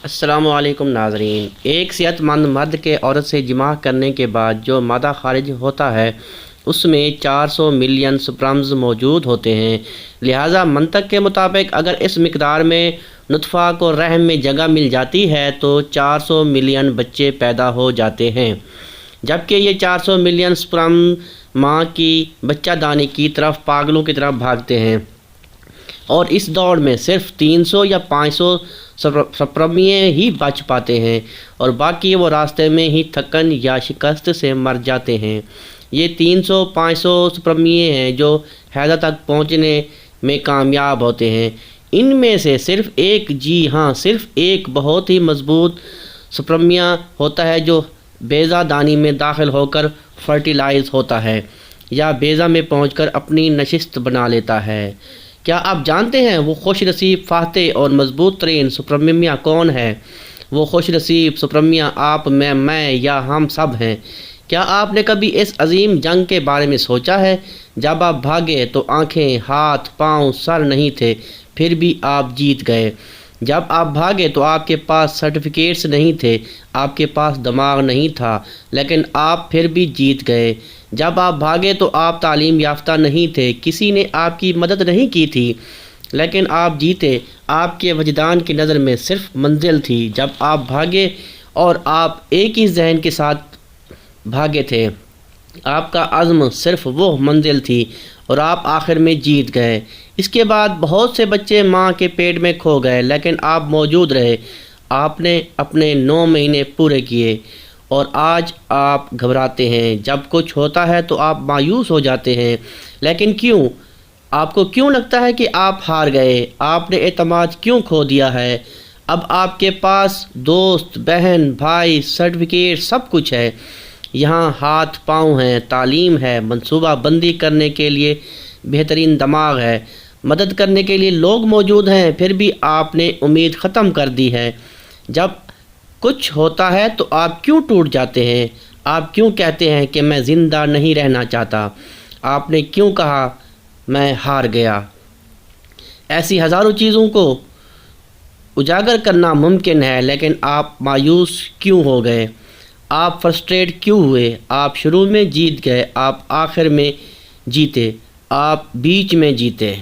السلام علیکم ناظرین۔ ایک صحت مند مرد کے عورت سے جماع کرنے کے بعد جو مادہ خارج ہوتا ہے اس میں 400 ملین سپرمز موجود ہوتے ہیں۔ لہٰذا منطق کے مطابق اگر اس مقدار میں نطفہ کو رحم میں جگہ مل جاتی ہے تو 400 ملین بچے پیدا ہو جاتے ہیں، جبکہ یہ 400 ملین سپرم ماں کی بچہ دانی کی طرف پاگلوں کی طرف بھاگتے ہیں، اور اس دوڑ میں صرف 300 یا 500 سپرمیے ہی بچ پاتے ہیں اور باقی وہ راستے میں ہی تھکن یا شکست سے مر جاتے ہیں۔ یہ 300-500 سپرمیے ہیں جو حیضہ تک پہنچنے میں کامیاب ہوتے ہیں۔ ان میں سے صرف صرف ایک بہت ہی مضبوط سپرمیا ہوتا ہے جو بیضہ دانی میں داخل ہو کر فرٹیلائز ہوتا ہے یا بیضہ میں پہنچ کر اپنی نشست بنا لیتا ہے۔ کیا آپ جانتے ہیں وہ خوش نصیب فاتح اور مضبوط ترین سپرمیا کون ہے؟ وہ خوش نصیب سپرمیا آپ میں یا ہم سب ہیں۔ کیا آپ نے کبھی اس عظیم جنگ کے بارے میں سوچا ہے؟ جب آپ بھاگے تو آنکھیں، ہاتھ، پاؤں، سر نہیں تھے، پھر بھی آپ جیت گئے۔ جب آپ بھاگے تو آپ کے پاس سرٹیفکیٹس نہیں تھے، آپ کے پاس دماغ نہیں تھا، لیکن آپ پھر بھی جیت گئے۔ جب آپ بھاگے تو آپ تعلیم یافتہ نہیں تھے، کسی نے آپ کی مدد نہیں کی تھی، لیکن آپ جیتے۔ آپ کے وجدان کی نظر میں صرف منزل تھی جب آپ بھاگے، اور آپ ایک ہی ذہن کے ساتھ بھاگے تھے۔ آپ کا عزم صرف وہ منزل تھی اور آپ آخر میں جیت گئے۔ اس کے بعد بہت سے بچے ماں کے پیٹ میں کھو گئے، لیکن آپ موجود رہے۔ آپ نے اپنے 9 مہینے پورے کیے، اور آج آپ گھبراتے ہیں۔ جب کچھ ہوتا ہے تو آپ مایوس ہو جاتے ہیں، لیکن کیوں؟ آپ کو کیوں لگتا ہے کہ آپ ہار گئے؟ آپ نے اعتماد کیوں کھو دیا ہے؟ اب آپ کے پاس دوست، بہن، بھائی، سرٹیفکیٹ، سب کچھ ہے۔ یہاں ہاتھ پاؤں ہیں، تعلیم ہے، منصوبہ بندی کرنے کے لیے بہترین دماغ ہے، مدد کرنے کے لیے لوگ موجود ہیں، پھر بھی آپ نے امید ختم کر دی ہے۔ جب کچھ ہوتا ہے تو آپ کیوں ٹوٹ جاتے ہیں؟ آپ کیوں کہتے ہیں کہ میں زندہ نہیں رہنا چاہتا؟ آپ نے کیوں کہا میں ہار گیا؟ ایسی ہزاروں چیزوں کو اجاگر کرنا ممکن ہے، لیکن آپ مایوس کیوں ہو گئے؟ آپ فرسٹریٹ کیوں ہوئے؟ آپ شروع میں جیت گئے، آپ آخر میں جیتے، آپ بیچ میں جیتے۔